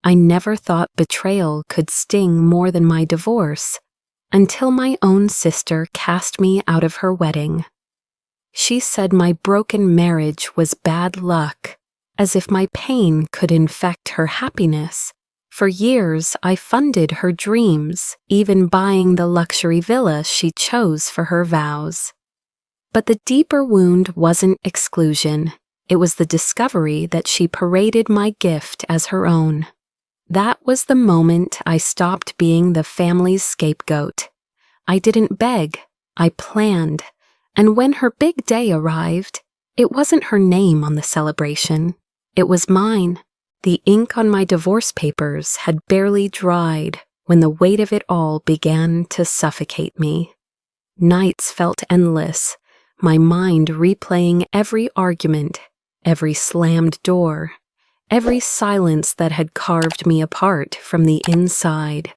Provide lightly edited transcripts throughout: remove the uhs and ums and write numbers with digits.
I never thought betrayal could sting more than my divorce, until my own sister cast me out of her wedding. She said my broken marriage was bad luck, as if my pain could infect her happiness. For years, I funded her dreams, even buying the luxury villa she chose for her vows. But the deeper wound wasn't exclusion. It was the discovery that she paraded my gift as her own. That was the moment I stopped being the family's scapegoat. I didn't beg, I planned, and when her big day arrived, it wasn't her name on the celebration. It was mine. The ink on my divorce papers had barely dried when the weight of it all began to suffocate me. Nights felt endless, my mind replaying every argument, every slammed door, every silence that had carved me apart from the inside.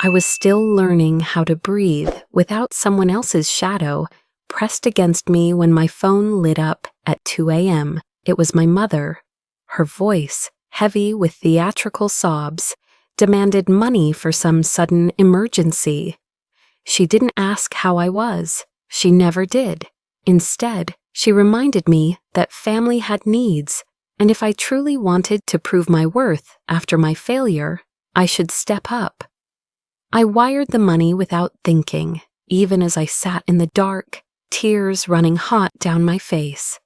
I was still learning how to breathe without someone else's shadow pressed against me when my phone lit up at 2 a.m. It was my mother. Her voice, heavy with theatrical sobs, demanded money for some sudden emergency. She didn't ask how I was. She never did. Instead, she reminded me that family had needs, and if I truly wanted to prove my worth after my failure, I should step up. I wired the money without thinking, even as I sat in the dark, tears running hot down my face.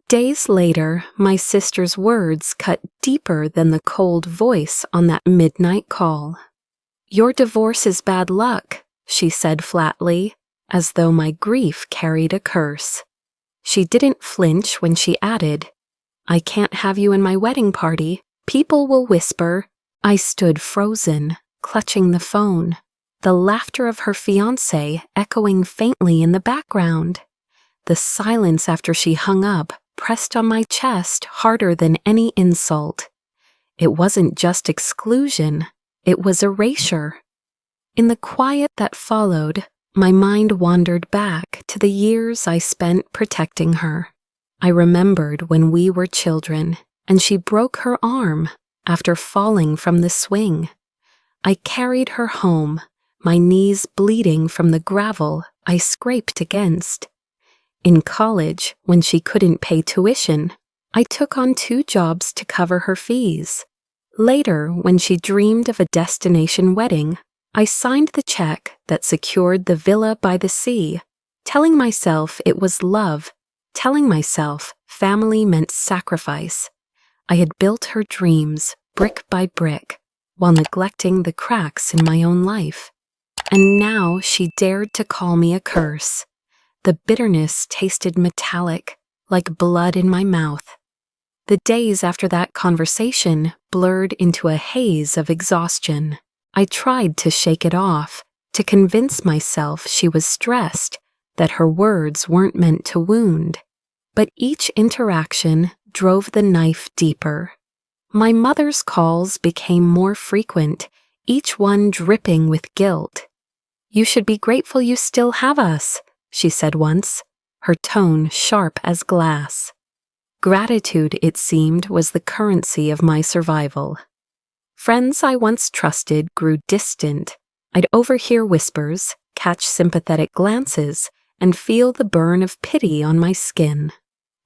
Days later, my sister's words cut deeper than the cold voice on that midnight call. "Your divorce is bad luck," she said flatly, as though my grief carried a curse. She didn't flinch when she added, "I can't have you in my wedding party. People will whisper." I stood frozen, clutching the phone, the laughter of her fiancé echoing faintly in the background. The silence after she hung up pressed on my chest harder than any insult. It wasn't just exclusion, it was erasure. In the quiet that followed, my mind wandered back to the years I spent protecting her. I remembered when we were children, and she broke her arm after falling from the swing. I carried her home, my knees bleeding from the gravel I scraped against. In college, when she couldn't pay tuition, I took on 2 jobs to cover her fees. Later, when she dreamed of a destination wedding, I signed the check that secured the villa by the sea, telling myself it was love, telling myself family meant sacrifice. I had built her dreams, brick by brick, while neglecting the cracks in my own life. And now she dared to call me a curse. The bitterness tasted metallic, like blood in my mouth. The days after that conversation blurred into a haze of exhaustion. I tried to shake it off, to convince myself she was stressed, that her words weren't meant to wound. But each interaction drove the knife deeper. My mother's calls became more frequent, each one dripping with guilt. "You should be grateful you still have us," she said once, her tone sharp as glass. Gratitude, it seemed, was the currency of my survival. Friends I once trusted grew distant. I'd overhear whispers, catch sympathetic glances, and feel the burn of pity on my skin.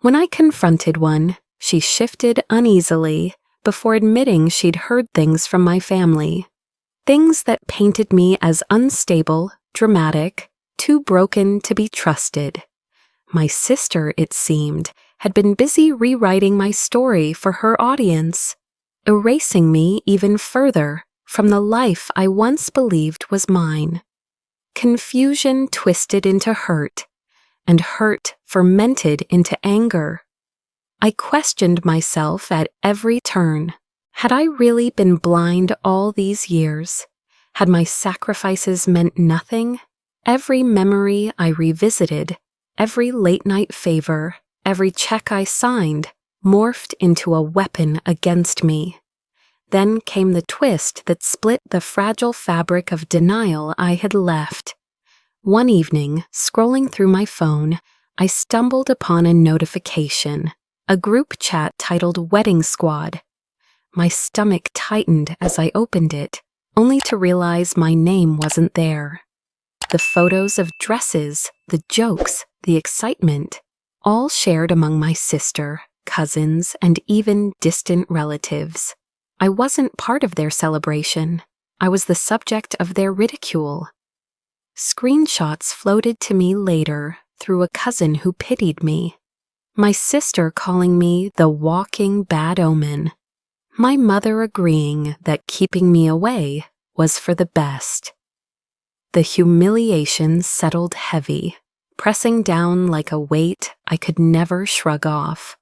When I confronted one, she shifted uneasily before admitting she'd heard things from my family. Things that painted me as unstable, dramatic, too broken to be trusted. My sister, it seemed, had been busy rewriting my story for her audience, erasing me even further from the life I once believed was mine. Confusion twisted into hurt, and hurt fermented into anger. I questioned myself at every turn. Had I really been blind all these years? Had my sacrifices meant nothing? Every memory I revisited, every late-night favor, every check I signed, morphed into a weapon against me. Then came the twist that split the fragile fabric of denial I had left. One evening, scrolling through my phone, I stumbled upon a notification, a group chat titled Wedding Squad. My stomach tightened as I opened it, only to realize my name wasn't there. The photos of dresses, the jokes, the excitement, all shared among my sister, cousins, and even distant relatives. I wasn't part of their celebration. I was the subject of their ridicule. Screenshots floated to me later through a cousin who pitied me. My sister calling me the walking bad omen. My mother agreeing that keeping me away was for the best. The humiliation settled heavy, pressing down like a weight I could never shrug off.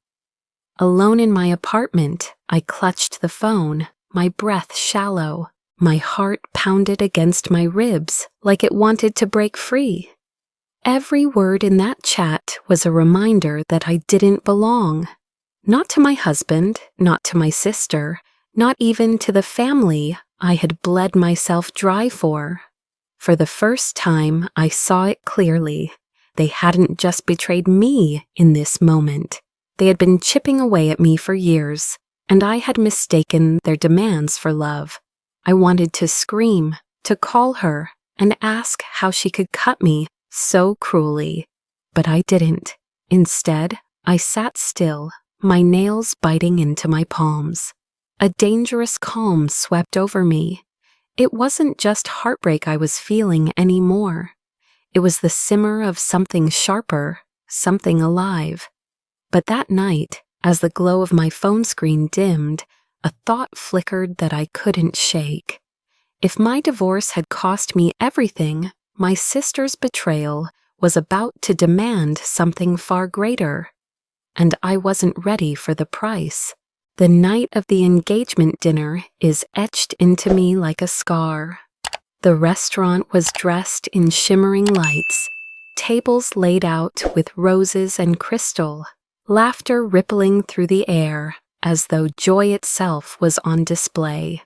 Alone in my apartment, I clutched the phone, my breath shallow. My heart pounded against my ribs like it wanted to break free. Every word in that chat was a reminder that I didn't belong. Not to my husband, not to my sister, not even to the family I had bled myself dry for. For the first time, I saw it clearly. They hadn't just betrayed me in this moment. They had been chipping away at me for years, and I had mistaken their demands for love. I wanted to scream, to call her, and ask how she could cut me so cruelly. But I didn't. Instead, I sat still, my nails biting into my palms. A dangerous calm swept over me. It wasn't just heartbreak I was feeling anymore. It was the simmer of something sharper, something alive. But that night, as the glow of my phone screen dimmed, a thought flickered that I couldn't shake. If my divorce had cost me everything, my sister's betrayal was about to demand something far greater. And I wasn't ready for the price. The night of the engagement dinner is etched into me like a scar. The restaurant was dressed in shimmering lights, tables laid out with roses and crystal, laughter rippling through the air as though joy itself was on display.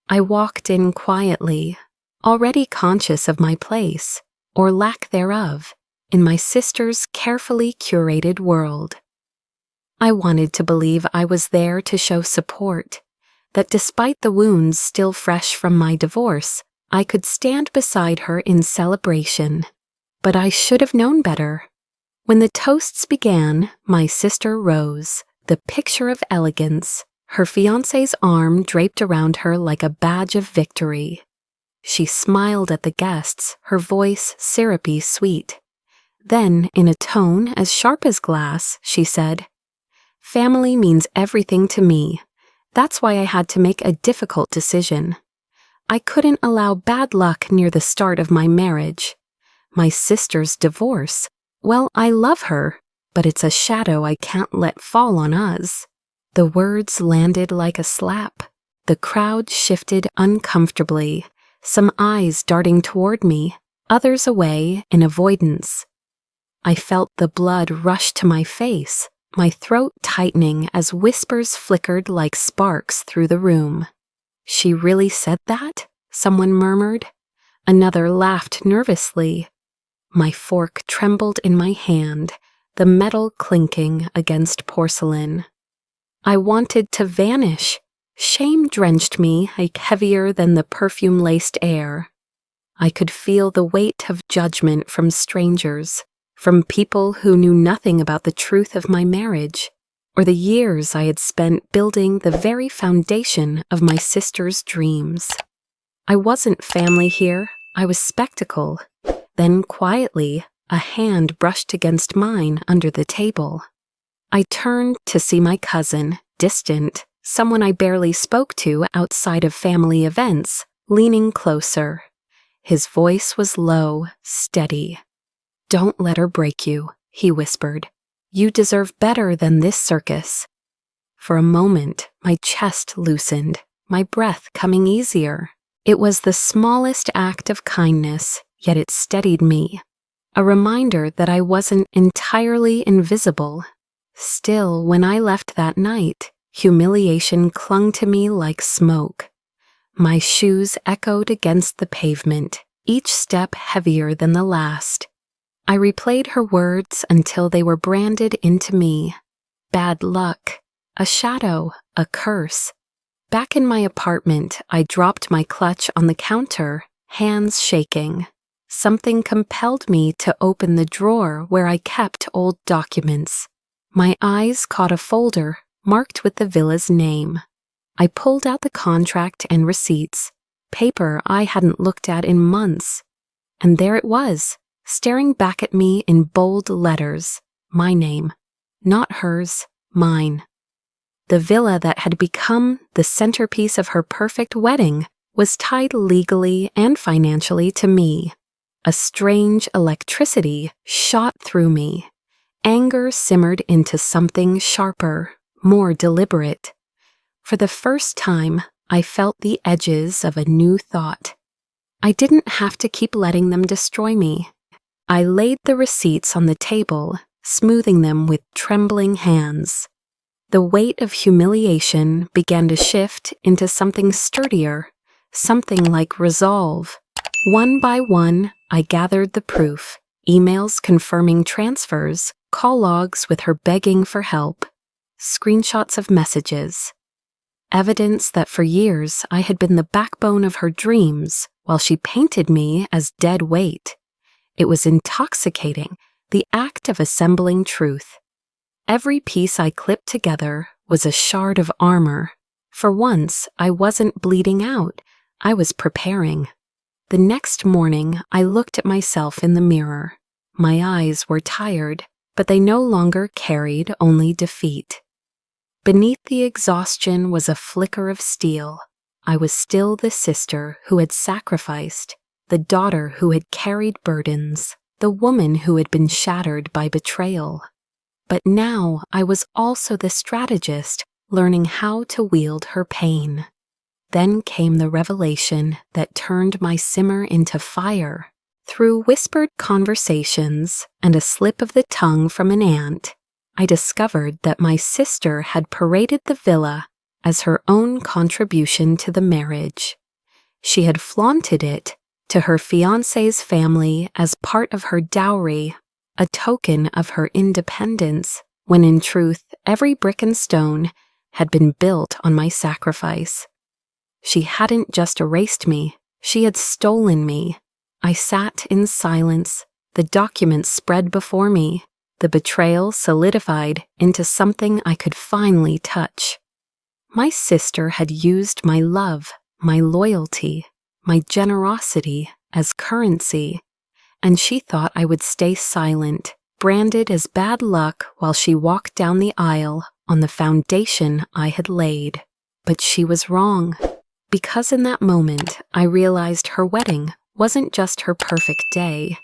I walked in quietly, already conscious of my place, or lack thereof, in my sister's carefully curated world. I wanted to believe I was there to show support, that despite the wounds still fresh from my divorce, I could stand beside her in celebration. But I should have known better. When the toasts began, my sister rose, the picture of elegance, her fiancé's arm draped around her like a badge of victory. She smiled at the guests, her voice syrupy sweet. Then, in a tone as sharp as glass, she said, "Family means everything to me. That's why I had to make a difficult decision. I couldn't allow bad luck near the start of my marriage. My sister's divorce. Well, I love her, but it's a shadow I can't let fall on us." The words landed like a slap. The crowd shifted uncomfortably, some eyes darting toward me, others away in avoidance. I felt the blood rush to my face, my throat tightening as whispers flickered like sparks through the room. "She really said that?" someone murmured. Another laughed nervously. My fork trembled in my hand, the metal clinking against porcelain. I wanted to vanish. Shame drenched me like heavier than the perfume-laced air. I could feel the weight of judgment from strangers, from people who knew nothing about the truth of my marriage, or the years I had spent building the very foundation of my sister's dreams. I wasn't family here, I was spectacle. Then quietly, a hand brushed against mine under the table. I turned to see my cousin, distant, someone I barely spoke to outside of family events, leaning closer. His voice was low, steady. "Don't let her break you," he whispered. "You deserve better than this circus." For a moment, my chest loosened, my breath coming easier. It was the smallest act of kindness, yet it steadied me. A reminder that I wasn't entirely invisible. Still, when I left that night, humiliation clung to me like smoke. My shoes echoed against the pavement, each step heavier than the last. I replayed her words until they were branded into me. Bad luck, a shadow, a curse. Back in my apartment, I dropped my clutch on the counter, hands shaking. Something compelled me to open the drawer where I kept old documents. My eyes caught a folder marked with the villa's name. I pulled out the contract and receipts, paper I hadn't looked at in months. And there it was, staring back at me in bold letters. My name. Not hers, mine. The villa that had become the centerpiece of her perfect wedding was tied legally and financially to me. A strange electricity shot through me. Anger simmered into something sharper, more deliberate. For the first time, I felt the edges of a new thought. I didn't have to keep letting them destroy me. I laid the receipts on the table, smoothing them with trembling hands. The weight of humiliation began to shift into something sturdier, something like resolve. One by one, I gathered the proof, emails confirming transfers, call logs with her begging for help, screenshots of messages. Evidence that for years I had been the backbone of her dreams while she painted me as dead weight. It was intoxicating, the act of assembling truth. Every piece I clipped together was a shard of armor. For once, I wasn't bleeding out. I was preparing. The next morning, I looked at myself in the mirror. My eyes were tired, but they no longer carried only defeat. Beneath the exhaustion was a flicker of steel. I was still the sister who had sacrificed, the daughter who had carried burdens, the woman who had been shattered by betrayal. But now I was also the strategist, learning how to wield her pain. Then came the revelation that turned my simmer into fire. Through whispered conversations and a slip of the tongue from an aunt, I discovered that my sister had paraded the villa as her own contribution to the marriage. She had flaunted it to her fiancé's family as part of her dowry, a token of her independence, when in truth every brick and stone had been built on my sacrifice. She hadn't just erased me, she had stolen me. I sat in silence, the documents spread before me, the betrayal solidified into something I could finally touch. My sister had used my love, my loyalty, my generosity as currency, and she thought I would stay silent, branded as bad luck while she walked down the aisle on the foundation I had laid. But she was wrong, because in that moment I realized her wedding wasn't just her perfect day.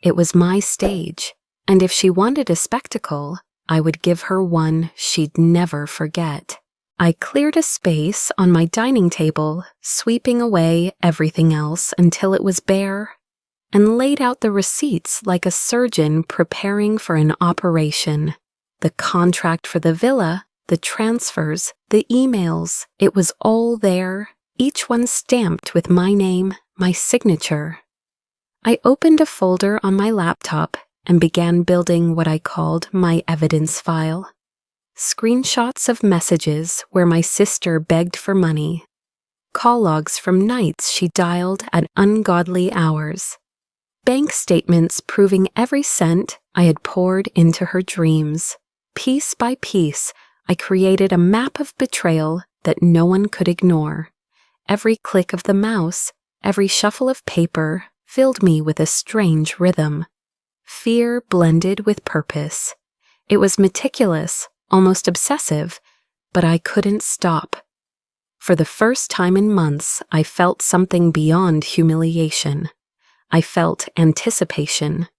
It was my stage, and if she wanted a spectacle, I would give her one she'd never forget. I cleared a space on my dining table, sweeping away everything else until it was bare, and laid out the receipts like a surgeon preparing for an operation. The contract for the villa, the transfers, the emails, it was all there, each one stamped with my name, my signature. I opened a folder on my laptop and began building what I called my evidence file. Screenshots of messages where my sister begged for money, call logs from nights she dialed at ungodly hours, bank statements proving every cent I had poured into her dreams. Piece by piece, I created a map of betrayal that no one could ignore. Every click of the mouse, every shuffle of paper filled me with a strange rhythm. Fear blended with purpose. It was meticulous, almost obsessive, but I couldn't stop. For the first time in months, I felt something beyond humiliation. I felt anticipation.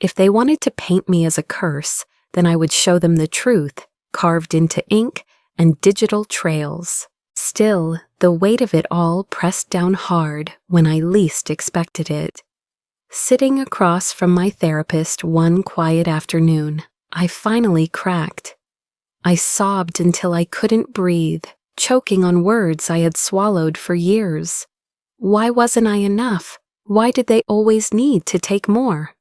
If they wanted to paint me as a curse, then I would show them the truth, carved into ink and digital trails. Still, the weight of it all pressed down hard when I least expected it. Sitting across from my therapist one quiet afternoon, I finally cracked. I sobbed until I couldn't breathe, choking on words I had swallowed for years. Why wasn't I enough? Why did they always need to take more?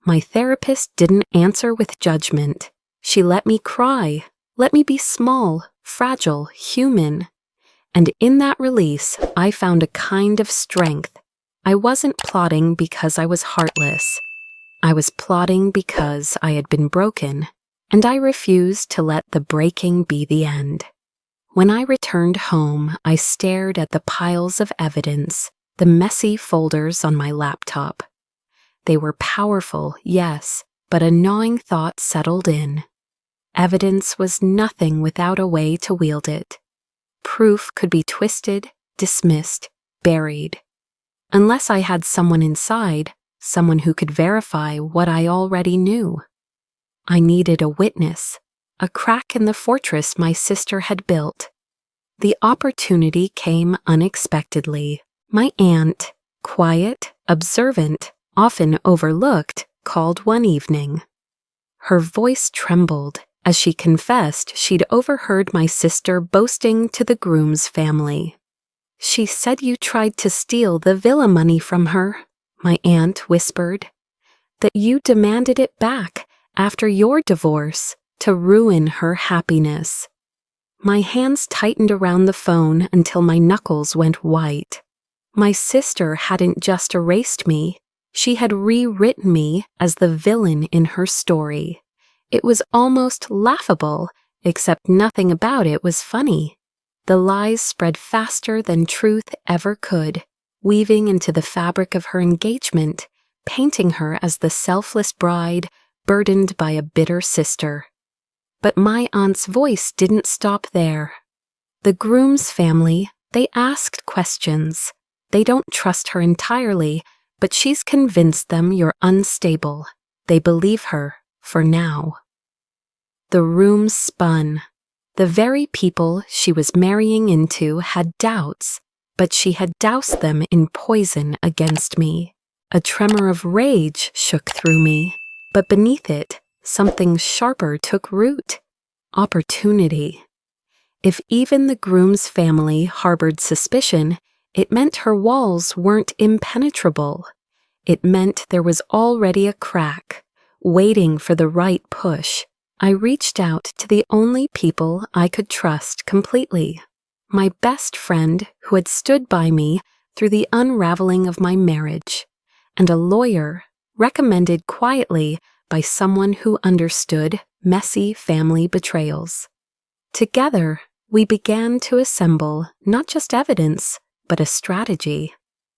My therapist didn't answer with judgment. She let me cry, let me be small, fragile, human. And in that release, I found a kind of strength. I wasn't plotting because I was heartless. I was plotting because I had been broken, and I refused to let the breaking be the end. When I returned home, I stared at the piles of evidence, the messy folders on my laptop. They were powerful, yes, but a gnawing thought settled in. Evidence was nothing without a way to wield it. Proof could be twisted, dismissed, buried. Unless I had someone inside, someone who could verify what I already knew. I needed a witness, a crack in the fortress my sister had built. The opportunity came unexpectedly. My aunt, quiet, observant, often overlooked, called one evening. Her voice trembled as she confessed she'd overheard my sister boasting to the groom's family. "She said you tried to steal the villa money from her," my aunt whispered. "That you demanded it back after your divorce to ruin her happiness." My hands tightened around the phone until my knuckles went white. My sister hadn't just erased me, she had rewritten me as the villain in her story. It was almost laughable, except nothing about it was funny. The lies spread faster than truth ever could, weaving into the fabric of her engagement, painting her as the selfless bride burdened by a bitter sister. But my aunt's voice didn't stop there. The groom's family, they asked questions. They don't trust her entirely, but she's convinced them you're unstable. They believe her, for now. The room spun. The very people she was marrying into had doubts, but she had doused them in poison against me. A tremor of rage shook through me, but beneath it, something sharper took root. Opportunity. If even the groom's family harbored suspicion, it meant her walls weren't impenetrable. It meant there was already a crack, waiting for the right push. I reached out to the only people I could trust completely. My best friend who had stood by me through the unraveling of my marriage, and a lawyer recommended quietly by someone who understood messy family betrayals. Together, we began to assemble not just evidence, but a strategy.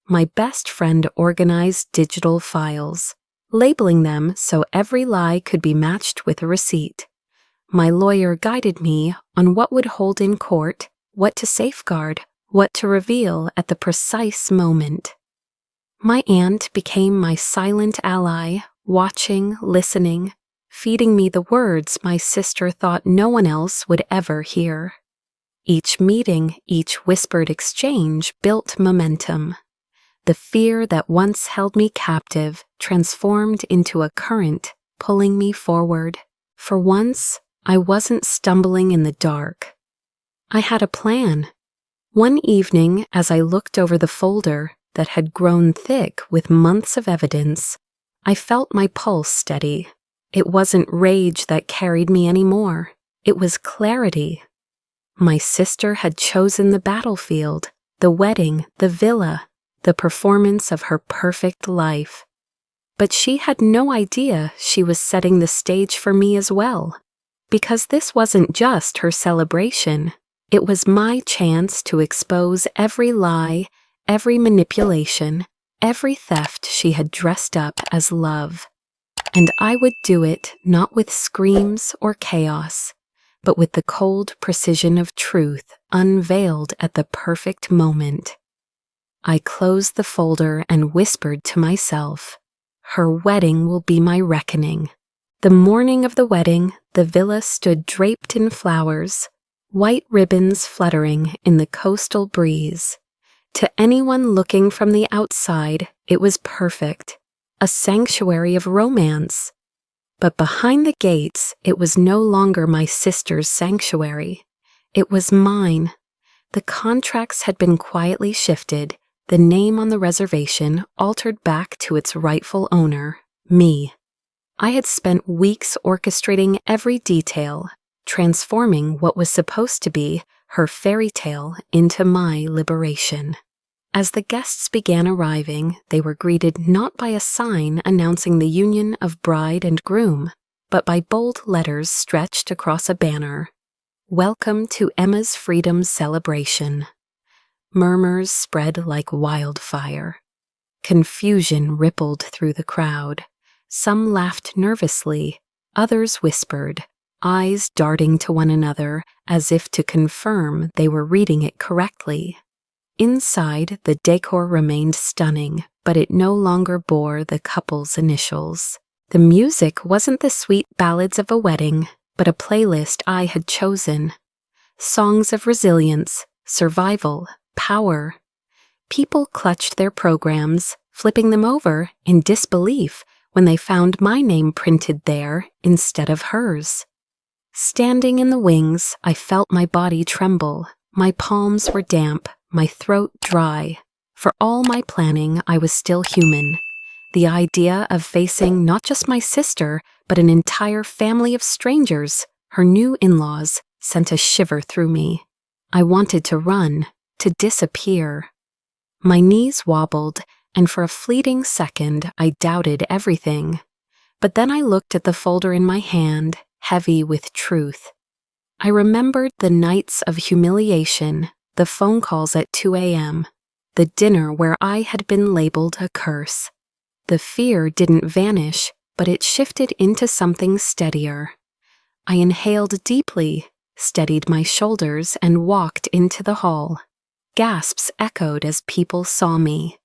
My best friend organized digital files, labeling them so every lie could be matched with a receipt. My lawyer guided me on what would hold in court, what to safeguard, what to reveal at the precise moment. My aunt became my silent ally, watching, listening, feeding me the words my sister thought no one else would ever hear. Each meeting, each whispered exchange built momentum. The fear that once held me captive transformed into a current, pulling me forward. For once, I wasn't stumbling in the dark. I had a plan. One evening, as I looked over the folder that had grown thick with months of evidence, I felt my pulse steady. It wasn't rage that carried me anymore. It was clarity. My sister had chosen the battlefield, the wedding, the villa, the performance of her perfect life. But she had no idea she was setting the stage for me as well. Because this wasn't just her celebration. It was my chance to expose every lie, every manipulation, every theft she had dressed up as love. And I would do it not with screams or chaos, but with the cold precision of truth unveiled at the perfect moment. I closed the folder and whispered to myself, "Her wedding will be my reckoning." The morning of the wedding, the villa stood draped in flowers, white ribbons fluttering in the coastal breeze. To anyone looking from the outside, it was perfect, a sanctuary of romance. But behind the gates, it was no longer my sister's sanctuary. It was mine. The contracts had been quietly shifted, the name on the reservation altered back to its rightful owner, me. I had spent weeks orchestrating every detail, transforming what was supposed to be her fairy tale into my liberation. As the guests began arriving, they were greeted not by a sign announcing the union of bride and groom, but by bold letters stretched across a banner. "Welcome to Emma's Freedom Celebration." Murmurs spread like wildfire. Confusion rippled through the crowd. Some laughed nervously, others whispered, eyes darting to one another as if to confirm they were reading it correctly. Inside, the decor remained stunning, but it no longer bore the couple's initials. The music wasn't the sweet ballads of a wedding, but a playlist I had chosen. Songs of resilience, survival, power. People clutched their programs, flipping them over in disbelief when they found my name printed there instead of hers. Standing in the wings, I felt my body tremble. My palms were damp, my throat dry. For all my planning, I was still human. The idea of facing not just my sister, but an entire family of strangers, her new in-laws, sent a shiver through me. I wanted to run, to disappear. My knees wobbled, and for a fleeting second I doubted everything. But then I looked at the folder in my hand, heavy with truth. I remembered the nights of humiliation, the phone calls at 2 a.m., the dinner where I had been labeled a curse. The fear didn't vanish, but it shifted into something steadier. I inhaled deeply, steadied my shoulders, and walked into the hall. Gasps echoed as people saw me.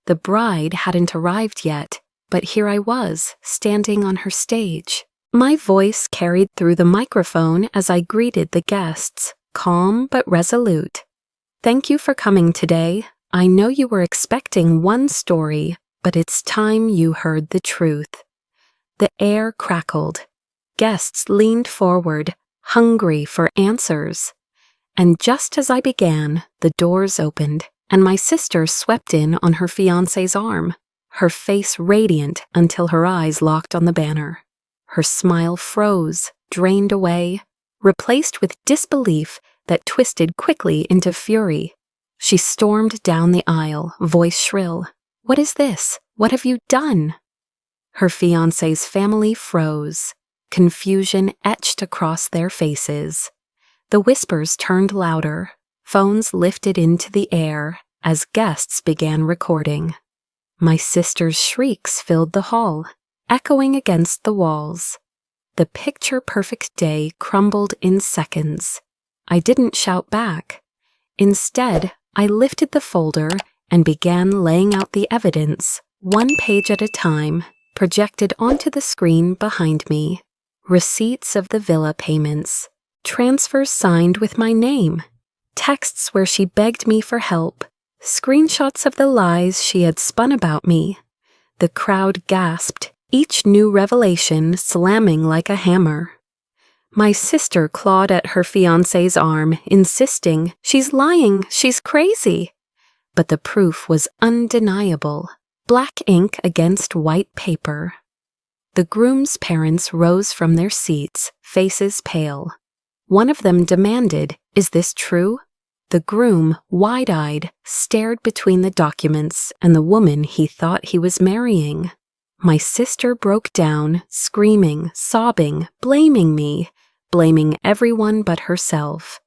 The bride hadn't arrived yet, but here I was, standing on her stage. My voice carried through the microphone as I greeted the guests, calm but resolute. "Thank you for coming today. I know you were expecting one story, but it's time you heard the truth." The air crackled. Guests leaned forward, hungry for answers. And just as I began, the doors opened, and my sister swept in on her fiancé's arm, her face radiant until her eyes locked on the banner. Her smile froze, drained away, replaced with disbelief that twisted quickly into fury. She stormed down the aisle, voice shrill. "What is this? What have you done?" Her fiancé's family froze. Confusion etched across their faces. The whispers turned louder. Phones lifted into the air as guests began recording. My sister's shrieks filled the hall, echoing against the walls. The picture-perfect day crumbled in seconds. I didn't shout back. Instead, I lifted the folder and began laying out the evidence, one page at a time, projected onto the screen behind me. Receipts of the villa payments, transfers signed with my name, texts where she begged me for help, screenshots of the lies she had spun about me. The crowd gasped, each new revelation slamming like a hammer. My sister clawed at her fiancé's arm, insisting, "She's lying, she's crazy." But the proof was undeniable, black ink against white paper. The groom's parents rose from their seats, faces pale. One of them demanded, "Is this true?" The groom, wide-eyed, stared between the documents and the woman he thought he was marrying. My sister broke down, screaming, sobbing, blaming me, blaming everyone but herself.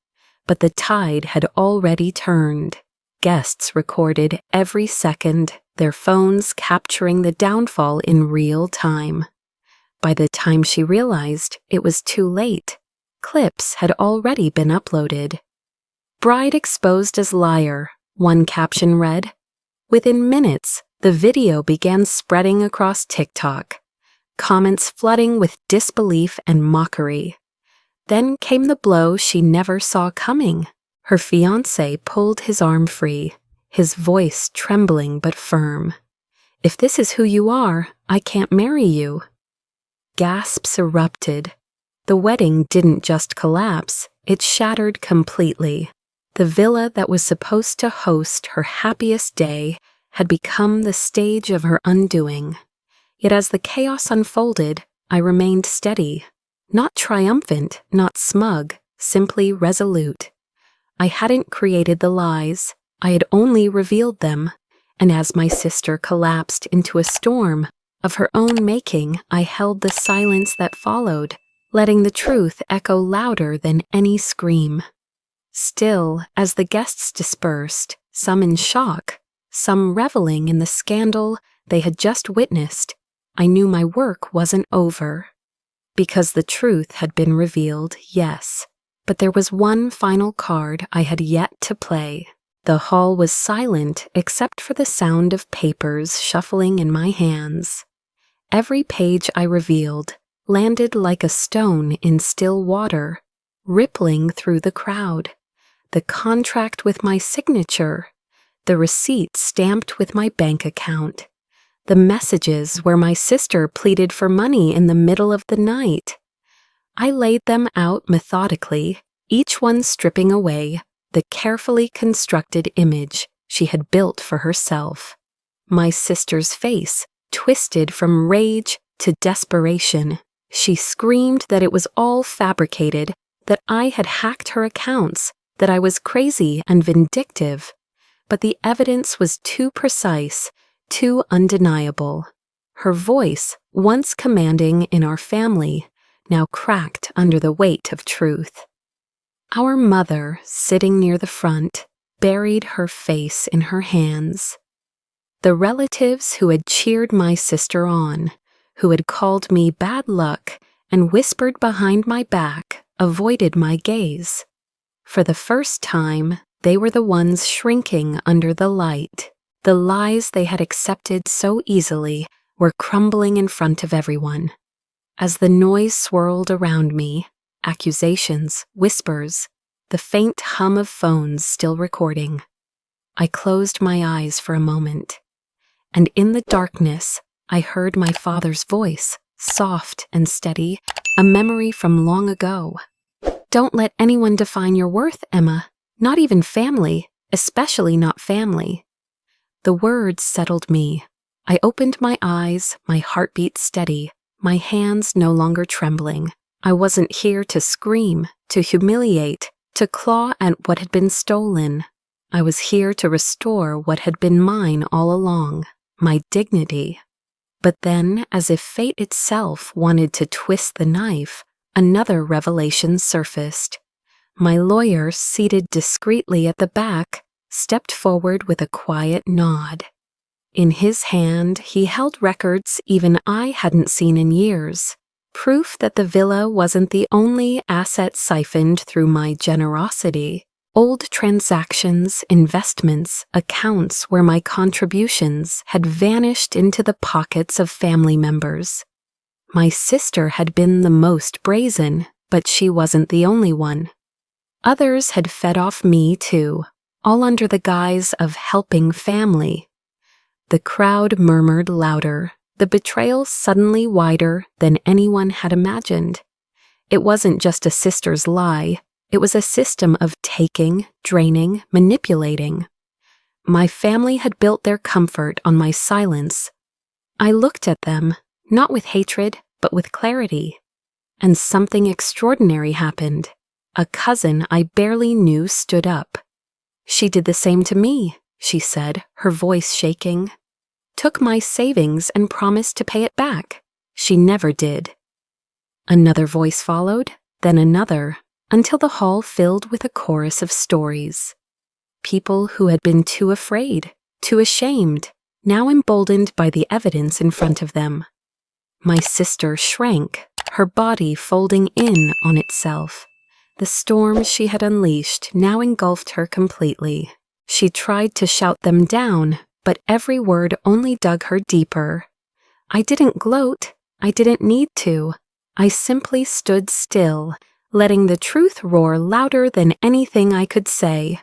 But the tide had already turned. Guests recorded every second, their phones capturing the downfall in real time. By the time she realized, it was too late. Clips had already been uploaded. "Bride exposed as liar," one caption read. Within minutes, the video began spreading across TikTok, comments flooding with disbelief and mockery. Then came the blow she never saw coming. Her fiancé pulled his arm free, his voice trembling but firm. "If this is who you are, I can't marry you." Gasps erupted. The wedding didn't just collapse, it shattered completely. The villa that was supposed to host her happiest day had become the stage of her undoing. Yet as the chaos unfolded, I remained steady. Not triumphant, not smug, simply resolute. I hadn't created the lies, I had only revealed them, and as my sister collapsed into a storm of her own making, I held the silence that followed, letting the truth echo louder than any scream. Still, as the guests dispersed, some in shock, some reveling in the scandal they had just witnessed, I knew my work wasn't over. Because the truth had been revealed, yes, but there was one final card I had yet to play. The hall was silent except for the sound of papers shuffling in my hands. Every page I revealed landed like a stone in still water, rippling through the crowd. The contract with my signature, the receipt stamped with my bank account, the messages where my sister pleaded for money in the middle of the night. I laid them out methodically, each one stripping away the carefully constructed image she had built for herself. My sister's face twisted from rage to desperation. She screamed that it was all fabricated, that I had hacked her accounts, that I was crazy and vindictive. But the evidence was too precise, too undeniable. Her voice, once commanding in our family, now cracked under the weight of truth. Our mother, sitting near the front, buried her face in her hands. The relatives who had cheered my sister on, who had called me bad luck and whispered behind my back, avoided my gaze. For the first time, they were the ones shrinking under the light. The lies they had accepted so easily were crumbling in front of everyone. As the noise swirled around me, accusations, whispers, the faint hum of phones still recording, I closed my eyes for a moment, and in the darkness, I heard my father's voice, soft and steady, a memory from long ago. Don't let anyone define your worth, Emma, not even family, especially not family. The words settled me. I opened my eyes, my heartbeat steady, my hands no longer trembling. I wasn't here to scream, to humiliate, to claw at what had been stolen. I was here to restore what had been mine all along, my dignity. But then, as if fate itself wanted to twist the knife, another revelation surfaced. My lawyer, seated discreetly at the back, stepped forward with a quiet nod. In his hand, he held records even I hadn't seen in years, proof that the villa wasn't the only asset siphoned through my generosity. Old transactions, investments, accounts where my contributions had vanished into the pockets of family members. My sister had been the most brazen, but she wasn't the only one. Others had fed off me too, all under the guise of helping family. The crowd murmured louder, the betrayal suddenly wider than anyone had imagined. It wasn't just a sister's lie, it was a system of taking, draining, manipulating. My family had built their comfort on my silence. I looked at them, not with hatred, but with clarity. And something extraordinary happened. A cousin I barely knew stood up. She did the same to me, she said, her voice shaking. Took my savings and promised to pay it back. She never did. Another voice followed, then another, until the hall filled with a chorus of stories. People who had been too afraid, too ashamed, now emboldened by the evidence in front of them. My sister shrank, her body folding in on itself. The storm she had unleashed now engulfed her completely. She tried to shout them down, but every word only dug her deeper. I didn't gloat. I didn't need to. I simply stood still, letting the truth roar louder than anything I could say.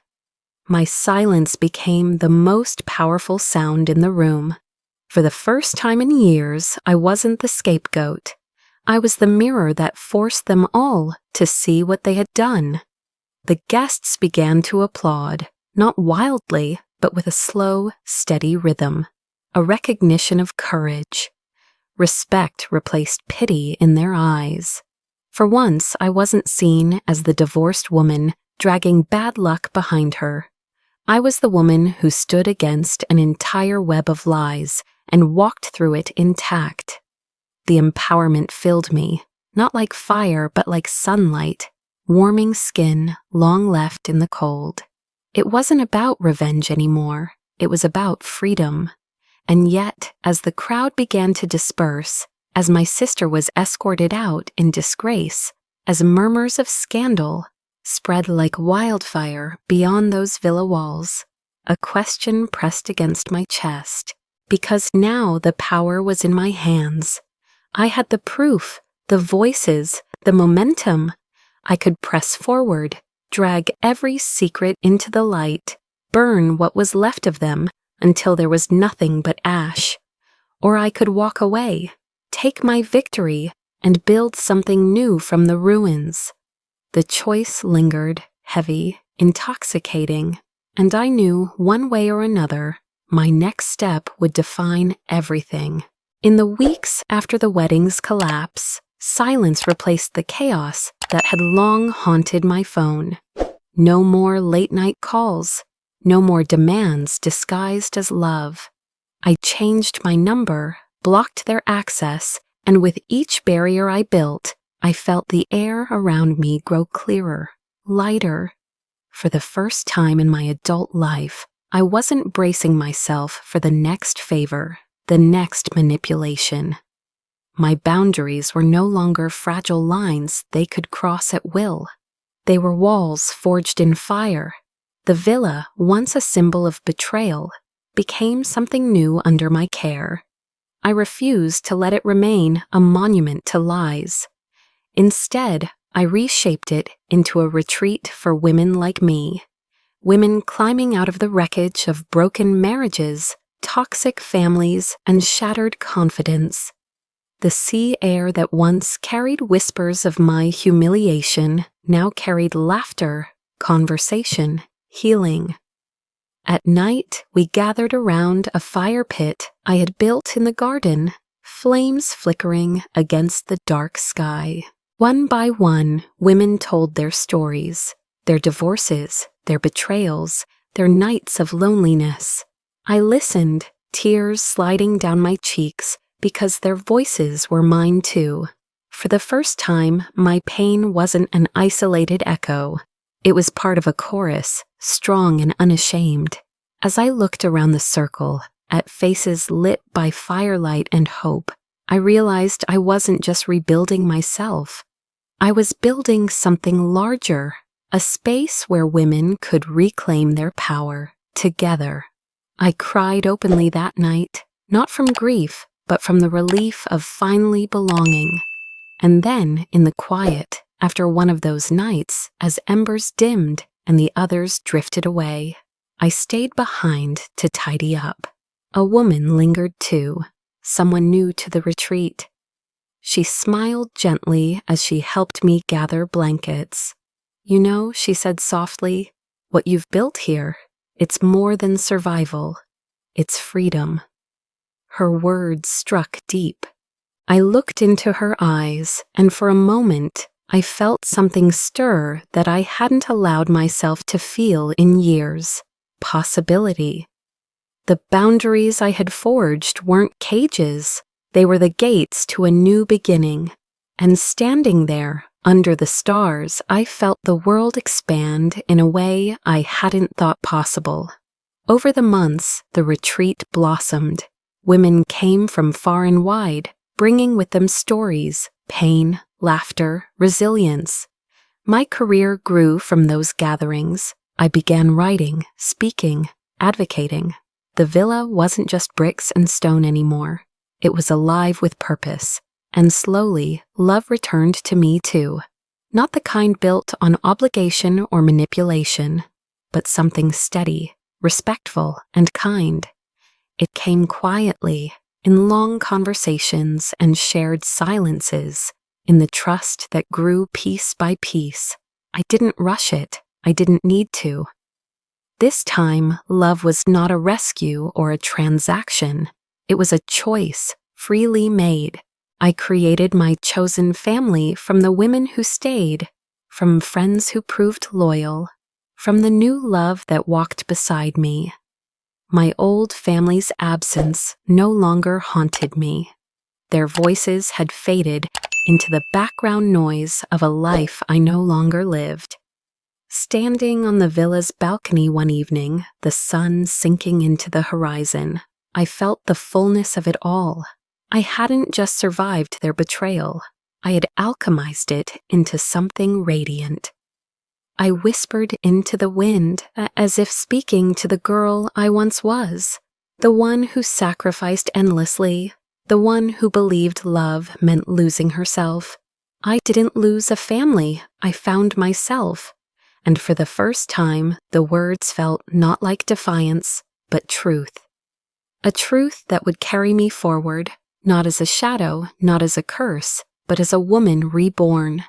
My silence became the most powerful sound in the room. For the first time in years, I wasn't the scapegoat. I was the mirror that forced them all to see what they had done. The guests began to applaud, not wildly, but with a slow, steady rhythm, a recognition of courage. Respect replaced pity in their eyes. For once, I wasn't seen as the divorced woman dragging bad luck behind her. I was the woman who stood against an entire web of lies and walked through it intact. The empowerment filled me, not like fire but like sunlight, warming skin long left in the cold. It wasn't about revenge anymore, it was about freedom. And yet, as the crowd began to disperse, as my sister was escorted out in disgrace, as murmurs of scandal spread like wildfire beyond those villa walls, a question pressed against my chest, because now the power was in my hands. I had the proof, the voices, the momentum. I could press forward, drag every secret into the light, burn what was left of them until there was nothing but ash. Or I could walk away, take my victory, and build something new from the ruins. The choice lingered, heavy, intoxicating, and I knew one way or another, my next step would define everything. In the weeks after the wedding's collapse, silence replaced the chaos that had long haunted my phone. No more late-night calls, no more demands disguised as love. I changed my number, blocked their access, and with each barrier I built, I felt the air around me grow clearer, lighter. For the first time in my adult life, I wasn't bracing myself for the next favor, the next manipulation. My boundaries were no longer fragile lines they could cross at will. They were walls forged in fire. The villa, once a symbol of betrayal, became something new under my care. I refused to let it remain a monument to lies. Instead, I reshaped it into a retreat for women like me, women climbing out of the wreckage of broken marriages, toxic families, and shattered confidence. The sea air that once carried whispers of my humiliation now carried laughter, conversation, healing. At night, we gathered around a fire pit I had built in the garden, flames flickering against the dark sky. One by one, women told their stories, their divorces, their betrayals, their nights of loneliness. I listened, tears sliding down my cheeks, because their voices were mine too. For the first time, my pain wasn't an isolated echo. It was part of a chorus, strong and unashamed. As I looked around the circle, at faces lit by firelight and hope, I realized I wasn't just rebuilding myself. I was building something larger, a space where women could reclaim their power, together. I cried openly that night, not from grief, but from the relief of finally belonging. And then, in the quiet, after one of those nights, as embers dimmed and the others drifted away, I stayed behind to tidy up. A woman lingered too, someone new to the retreat. She smiled gently as she helped me gather blankets. "You know," she said softly, "what you've built here, it's more than survival. It's freedom." Her words struck deep. I looked into her eyes, and for a moment, I felt something stir that I hadn't allowed myself to feel in years. Possibility. The boundaries I had forged weren't cages. They were the gates to a new beginning. And standing there, under the stars, I felt the world expand in a way I hadn't thought possible. Over the months, the retreat blossomed. Women came from far and wide, bringing with them stories, pain, laughter, resilience. My career grew from those gatherings. I began writing, speaking, advocating. The villa wasn't just bricks and stone anymore. It was alive with purpose. And slowly, love returned to me too. Not the kind built on obligation or manipulation, but something steady, respectful, and kind. It came quietly, in long conversations and shared silences, in the trust that grew piece by piece. I didn't rush it. I didn't need to. This time, love was not a rescue or a transaction. It was a choice, freely made. I created my chosen family from the women who stayed, from friends who proved loyal, from the new love that walked beside me. My old family's absence no longer haunted me. Their voices had faded into the background noise of a life I no longer lived. Standing on the villa's balcony one evening, the sun sinking into the horizon, I felt the fullness of it all. I hadn't just survived their betrayal. I had alchemized it into something radiant. I whispered into the wind, as if speaking to the girl I once was, the one who sacrificed endlessly, the one who believed love meant losing herself. I didn't lose a family, I found myself, and for the first time the words felt not like defiance, but truth. A truth that would carry me forward, not as a shadow, not as a curse, but as a woman reborn.